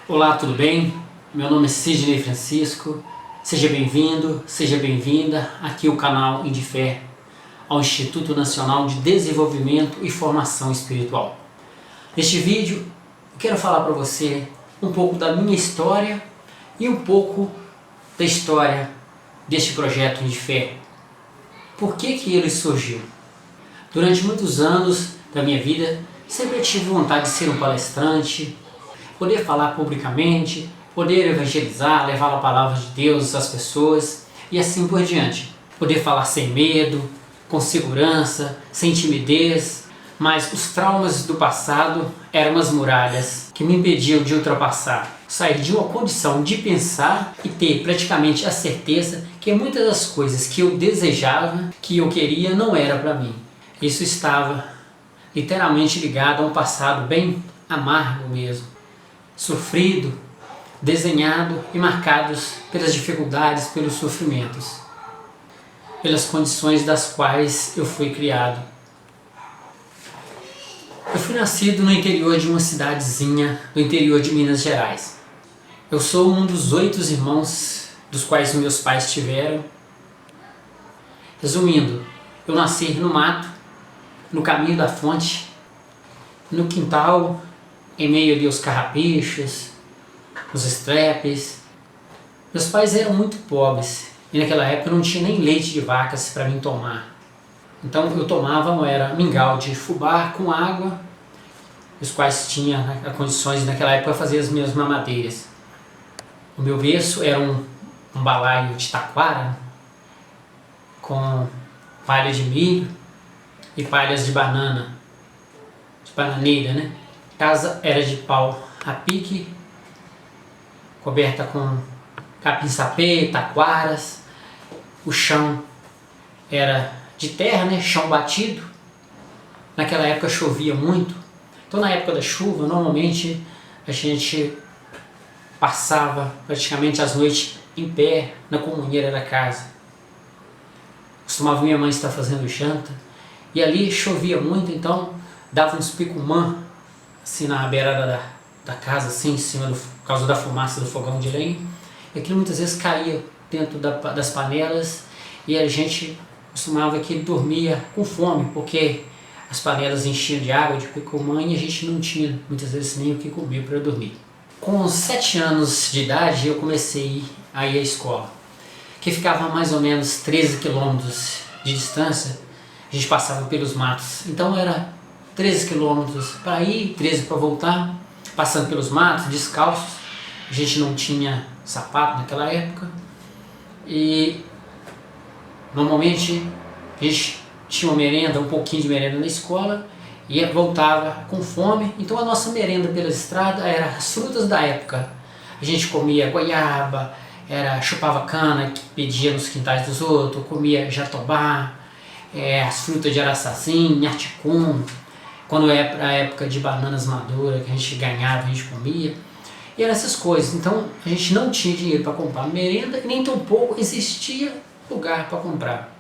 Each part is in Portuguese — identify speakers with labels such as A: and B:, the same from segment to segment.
A: Olá, tudo bem? Meu nome é Sidney Francisco. Seja bem-vindo, seja bem-vinda aqui ao canal Indifé, ao Instituto Nacional de Desenvolvimento e Formação Espiritual. Neste vídeo, eu quero falar para você um pouco da minha história e um pouco da história deste projeto Indifé. Por que ele surgiu? Durante muitos anos da minha vida, sempre tive vontade de ser um palestrante, poder falar publicamente, poder evangelizar, levar a palavra de Deus às pessoas e assim por diante. Poder falar sem medo, com segurança, sem timidez, mas os traumas do passado eram as muralhas que me impediam de ultrapassar. Sair de uma condição de pensar e ter praticamente a certeza que muitas das coisas que eu desejava, que eu queria, não era para mim. Isso estava literalmente ligado a um passado bem amargo mesmo. Sofrido, desenhado e marcados pelas dificuldades, pelos sofrimentos, pelas condições das quais eu fui criado. Eu fui nascido no interior de uma cidadezinha do interior de Minas Gerais. Eu sou um dos 8 irmãos dos quais meus pais tiveram. Resumindo, eu nasci no mato, no caminho da fonte, no quintal, em meio ali aos carrapichos, os estrepes. Meus pais eram muito pobres e naquela época não tinha nem leite de vacas para mim tomar. Então eu tomava, não era mingau de fubá com água, os quais tinha condições naquela época de fazer as minhas mamadeiras. O meu berço era um balaio de taquara com palha de milho e palhas de banana, de bananeira, né? A casa era de pau a pique, coberta com capim-sapê, taquaras. O chão era de terra, né? Chão batido. Naquela época chovia muito. Então na época da chuva, normalmente a gente passava praticamente as noites em pé na comunheira da casa. Costumava minha mãe estar fazendo janta e ali chovia muito, então dava uns picumã assim na beirada da casa, assim em cima por causa da fumaça do fogão de lenha, e aquilo muitas vezes caía dentro das panelas e a gente costumava que ele dormia com fome, porque as panelas enchiam de água, de picumã, e a gente não tinha muitas vezes nem o que comer para dormir. Com 7 anos de idade eu comecei a ir à escola, que ficava a mais ou menos 13 quilômetros de distância. A gente passava pelos matos, então era 13 quilômetros para ir, 13 para voltar, passando pelos matos, descalços. A gente não tinha sapato naquela época e normalmente a gente tinha uma merenda, um pouquinho de merenda na escola e voltava com fome. Então a nossa merenda pela estrada era as frutas da época. A gente comia goiaba, chupava cana que pedia nos quintais dos outros, comia jatobá, as frutas de araçazinho, articum. Quando era a época de bananas maduras que a gente ganhava, a gente comia. E eram essas coisas. Então a gente não tinha dinheiro para comprar merenda e nem tampouco existia lugar para comprar.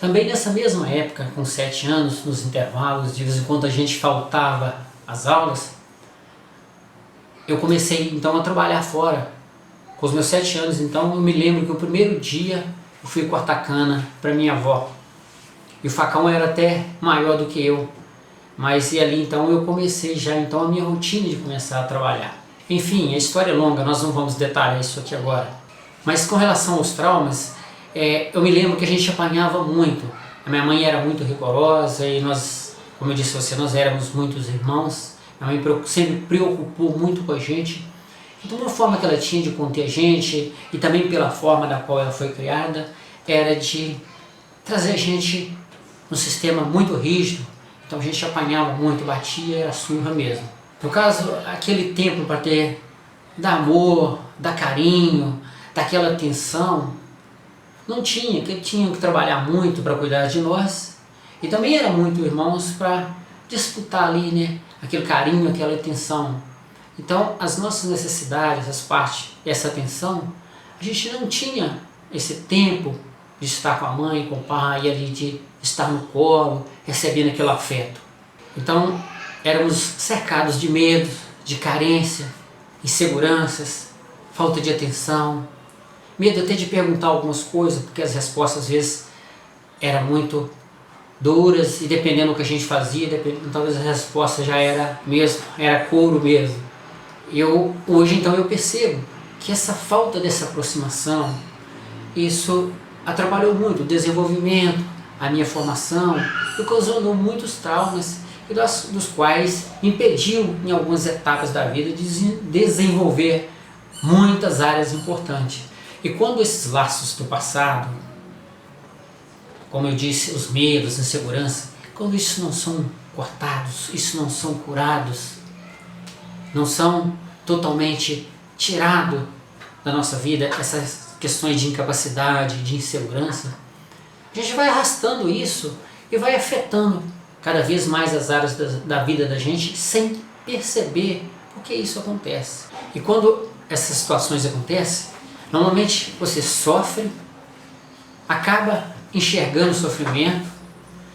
A: Também nessa mesma época, com 7 anos, nos intervalos, de vez em quando a gente faltava às aulas, eu comecei então a trabalhar fora. Com os meus 7 anos, então, eu me lembro que o primeiro dia eu fui cortar cana para minha avó. E o facão era até maior do que eu. Mas e ali então eu comecei já então a minha rotina de começar a trabalhar. Enfim, a história é longa, nós não vamos detalhar isso aqui agora. Mas com relação aos traumas, eu me lembro que a gente apanhava muito. A minha mãe era muito rigorosa e nós, como eu disse a você, nós éramos muitos irmãos. Minha mãe sempre preocupou muito com a gente. Então uma forma que ela tinha de conter a gente, e também pela forma da qual ela foi criada, era de trazer a gente num sistema muito rígido. Então a gente apanhava muito, batia, era surra mesmo. No caso, aquele tempo para dar amor, dar carinho, daquela atenção, não tinha, que tinham que trabalhar muito para cuidar de nós. E também era muito irmãos para disputar ali, né, aquele carinho, aquela atenção. Então as nossas necessidades, essa atenção, a gente não tinha esse tempo de estar com a mãe, com o pai, ali de estar no colo, recebendo aquele afeto. Então éramos cercados de medo, de carência, inseguranças, falta de atenção, medo até de perguntar algumas coisas, porque as respostas às vezes eram muito duras e dependendo do que a gente fazia, talvez a resposta já era couro mesmo. Hoje então eu percebo que essa falta dessa aproximação, isso atrapalhou muito o desenvolvimento, a minha formação, e ocasionou muitos traumas, dos quais impediu em algumas etapas da vida de desenvolver muitas áreas importantes. E quando esses laços do passado, como eu disse, os medos, a insegurança, quando isso não são cortados, isso não são curados, não são totalmente tirados da nossa vida, essas questões de incapacidade, de insegurança, a gente vai arrastando isso e vai afetando cada vez mais as áreas da vida da gente sem perceber por que isso acontece. E quando essas situações acontecem, normalmente você sofre, acaba enxergando o sofrimento,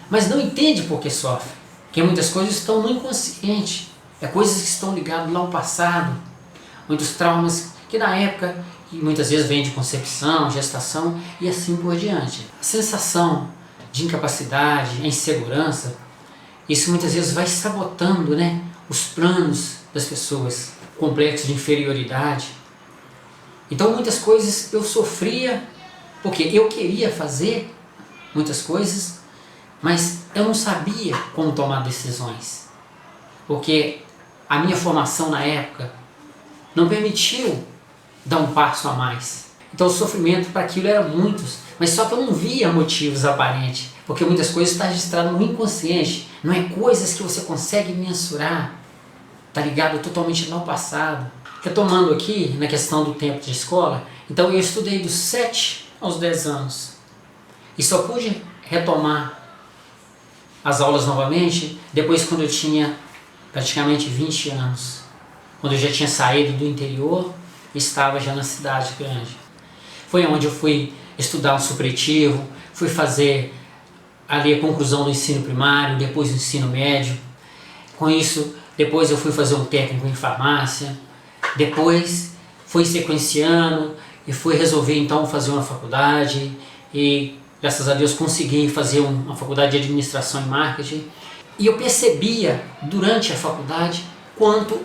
A: mas não entende por que sofre, porque muitas coisas estão no inconsciente, coisas que estão ligadas lá ao passado, muitos traumas que na época, que muitas vezes vem de concepção, gestação e assim por diante. A sensação de incapacidade, a insegurança, isso muitas vezes vai sabotando, os planos das pessoas, complexo de inferioridade. Então muitas coisas eu sofria porque eu queria fazer muitas coisas, mas eu não sabia como tomar decisões, porque a minha formação na época não permitiu dar um passo a mais. Então o sofrimento para aquilo era muitos, mas só que eu não via motivos aparentes, porque muitas coisas estão registradas no inconsciente, não é coisas que você consegue mensurar, está ligado totalmente ao passado. Retomando aqui na questão do tempo de escola, então eu estudei dos 7 aos 10 anos e só pude retomar as aulas novamente depois quando eu tinha praticamente 20 anos, quando eu já tinha saído do interior e estava já na cidade grande. Foi onde eu fui estudar um supletivo, fui fazer ali a conclusão do ensino primário, depois do ensino médio. Com isso, depois eu fui fazer um técnico em farmácia, depois fui sequenciando e fui resolver então fazer uma faculdade e graças a Deus consegui fazer uma faculdade de administração e marketing. E eu percebia durante a faculdade quanto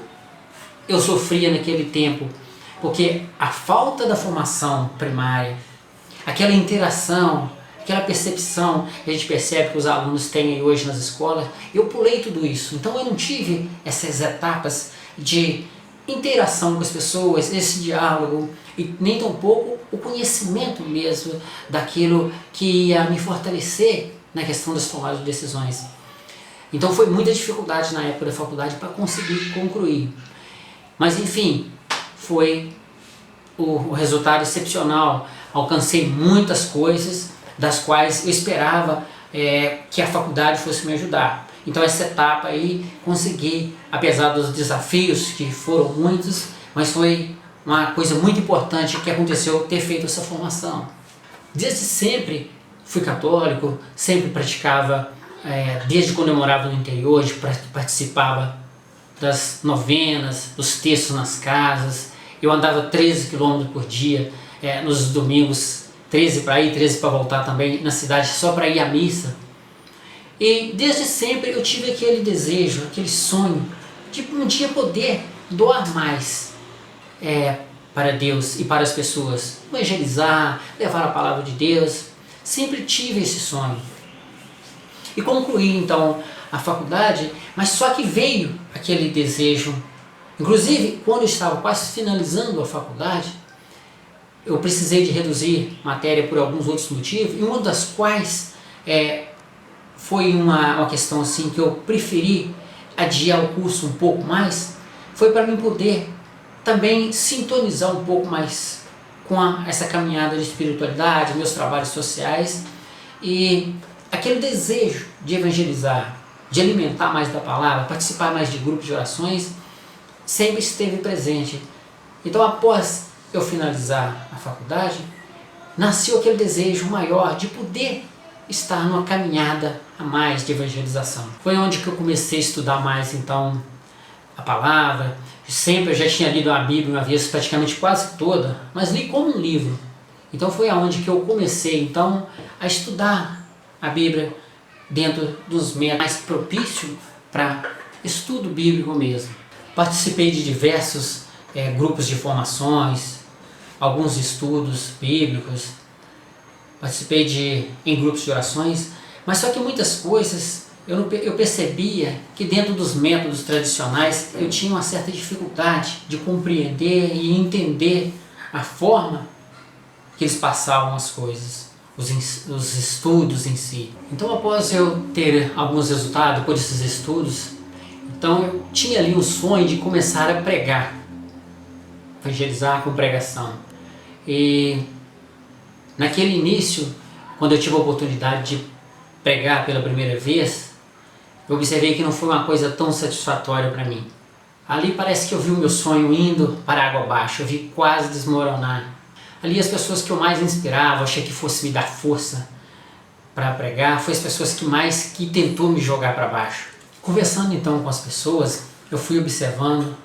A: eu sofria naquele tempo, porque a falta da formação primária, aquela interação, aquela percepção que a gente percebe que os alunos têm aí hoje nas escolas, eu pulei tudo isso. Então eu não tive essas etapas de interação com as pessoas, esse diálogo, e nem tampouco o conhecimento mesmo daquilo que ia me fortalecer na questão das tomadas de decisões. Então foi muita dificuldade na época da faculdade para conseguir concluir. Mas enfim, foi o resultado excepcional. Alcancei muitas coisas das quais eu esperava que a faculdade fosse me ajudar. Então essa etapa aí consegui, apesar dos desafios que foram muitos, mas foi uma coisa muito importante que aconteceu ter feito essa formação. Desde sempre fui católico, sempre praticava, desde quando eu morava no interior, participava das novenas, dos textos nas casas. Eu andava 13 km por dia, nos domingos, 13 para ir, 13 para voltar também, na cidade só para ir à missa. E desde sempre eu tive aquele desejo, aquele sonho de um dia poder doar mais para Deus e para as pessoas, evangelizar, levar a palavra de Deus. Sempre tive esse sonho. E concluí então a faculdade, mas só que veio aquele desejo. Inclusive, quando eu estava quase finalizando a faculdade, eu precisei de reduzir matéria por alguns outros motivos, e uma das quais foi uma questão assim que eu preferi adiar o curso um pouco mais, foi para mim poder também sintonizar um pouco mais com essa caminhada de espiritualidade, meus trabalhos sociais, e aquele desejo de evangelizar, de alimentar mais da palavra, participar mais de grupos de orações, sempre esteve presente. Então após eu finalizar a faculdade, nasceu aquele desejo maior de poder estar numa caminhada a mais de evangelização. Foi onde que eu comecei a estudar mais então a palavra. Sempre eu já tinha lido a Bíblia uma vez, praticamente quase toda, mas li como um livro. Então foi aonde que eu comecei então a estudar a Bíblia dentro dos métodos mais propícios para estudo bíblico mesmo. Participei de diversos grupos de formações, alguns estudos bíblicos, participei em grupos de orações, mas só que muitas coisas eu percebia que dentro dos métodos tradicionais eu tinha uma certa dificuldade de compreender e entender a forma que eles passavam as coisas, os estudos em si. Então, após eu ter alguns resultados depois desses estudos, então eu tinha ali um sonho de começar a pregar, evangelizar com pregação. E naquele início, quando eu tive a oportunidade de pregar pela primeira vez, eu observei que não foi uma coisa tão satisfatória para mim. Ali parece que eu vi o meu sonho indo para a água abaixo, eu vi quase desmoronar. Ali as pessoas que eu mais inspirava, achei que fosse me dar força para pregar, foi as pessoas que tentou me jogar para baixo. Conversando então com as pessoas, eu fui observando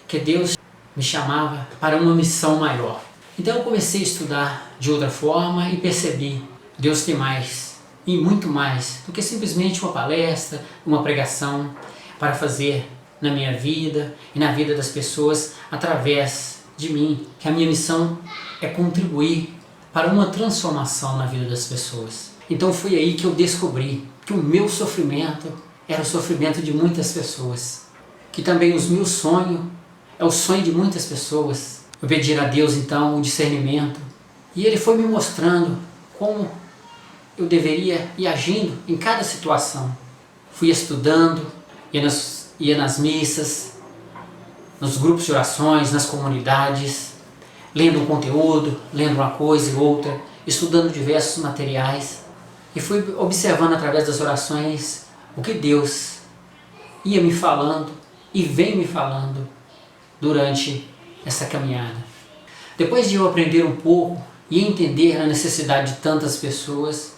A: que Deus me chamava para uma missão maior. Então eu comecei a estudar de outra forma e percebi, Deus tem mais, e muito mais, do que simplesmente uma palestra, uma pregação para fazer na minha vida e na vida das pessoas através de mim, que a minha missão é contribuir para uma transformação na vida das pessoas. Então foi aí que eu descobri que o meu sofrimento era o sofrimento de muitas pessoas, que também os meus sonhos é o sonho de muitas pessoas. Eu pedi a Deus então o discernimento e Ele foi me mostrando como eu deveria ir agindo em cada situação. Fui estudando, ia nas missas, nos grupos de orações, nas comunidades, lendo um conteúdo, lendo uma coisa e outra, estudando diversos materiais e fui observando através das orações o que Deus ia me falando e vem me falando durante essa caminhada. Depois de eu aprender um pouco e entender a necessidade de tantas pessoas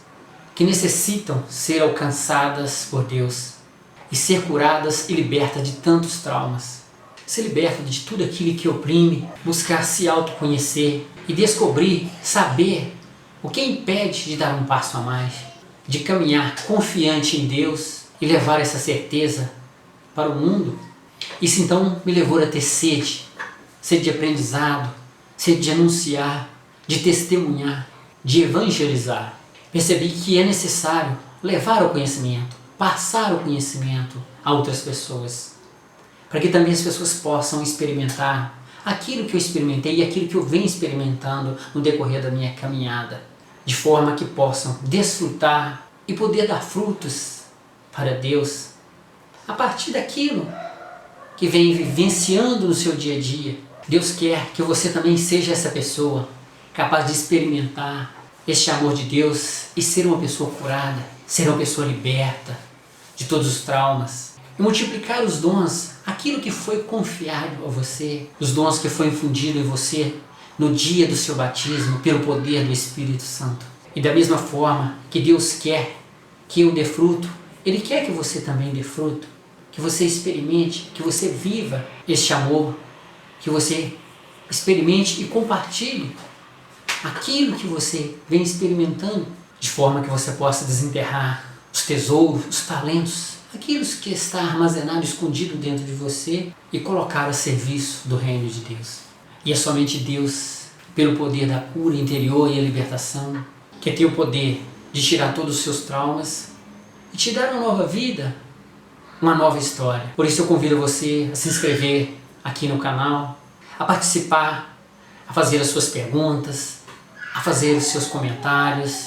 A: que necessitam ser alcançadas por Deus e ser curadas e libertas de tantos traumas, ser liberta de tudo aquilo que oprime, buscar se autoconhecer e descobrir, saber o que impede de dar um passo a mais, de caminhar confiante em Deus e levar essa certeza para o mundo. Isso então me levou a ter sede de aprendizado, sede de anunciar, de testemunhar, de evangelizar. Percebi que é necessário levar o conhecimento, passar o conhecimento a outras pessoas, para que também as pessoas possam experimentar aquilo que eu experimentei e aquilo que eu venho experimentando no decorrer da minha caminhada, de forma que possam desfrutar e poder dar frutos para Deus a partir daquilo que vem vivenciando no seu dia a dia. Deus quer que você também seja essa pessoa capaz de experimentar este amor de Deus e ser uma pessoa curada, ser uma pessoa liberta de todos os traumas e multiplicar os dons, aquilo que foi confiado a você, os dons que foi infundido em você no dia do seu batismo pelo poder do Espírito Santo. E da mesma forma que Deus quer que eu dê fruto, Ele quer que você também dê fruto, que você experimente, que você viva este amor, que você experimente e compartilhe aquilo que você vem experimentando, de forma que você possa desenterrar os tesouros, os talentos, aquilo que está armazenado, escondido dentro de você e colocar a serviço do reino de Deus. E é somente Deus, pelo poder da cura interior e a libertação, que tem o poder de tirar todos os seus traumas e te dar uma nova vida, uma nova história. Por isso eu convido você a se inscrever aqui no canal, a participar, a fazer as suas perguntas, a fazer os seus comentários,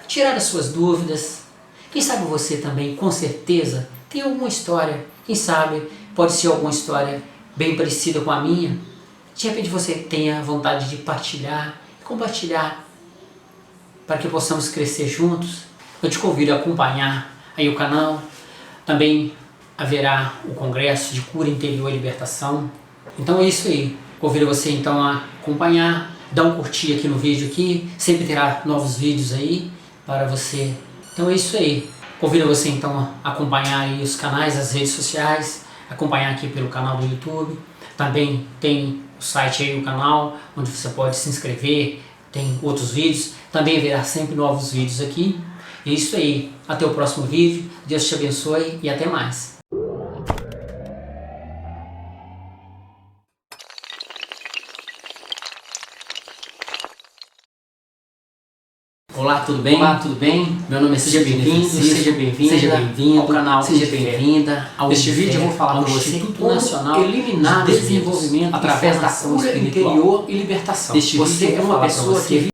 A: a tirar as suas dúvidas. Quem sabe você também, com certeza, tem alguma história, quem sabe pode ser alguma história bem parecida com a minha. De repente você tenha vontade de partilhar e compartilhar para que possamos crescer juntos. Eu te convido a acompanhar aí o canal. Também haverá o Congresso de Cura Interior e Libertação. Então é isso aí. Convido você então a acompanhar, dar um curtir aqui no vídeo aqui. Sempre terá novos vídeos aí para você. Então é isso aí. Convido você então a acompanhar aí os canais, as redes sociais, acompanhar aqui pelo canal do YouTube. Também tem o site aí, o canal, onde você pode se inscrever, tem outros vídeos. Também verá sempre novos vídeos aqui. E é isso aí, até o próximo vídeo. Deus te abençoe e até mais. Olá, tudo bem?
B: Olá, tudo bem?
A: Meu nome é
B: Seja bem-vindo, seja bem-vinda
A: ao canal,
B: seja bem-vinda ao
A: Neste vídeo eu vou falar
B: ao
A: para você
B: Instituto
A: como
B: Nacional
A: eliminar
B: de
A: Desenvolvimento
B: através da
A: Formação
B: cura
A: Espiritual.
B: interior e libertação.
A: Neste
B: Você
A: vídeo eu
B: é
A: vou
B: uma
A: falar para
B: pessoa
A: você
B: que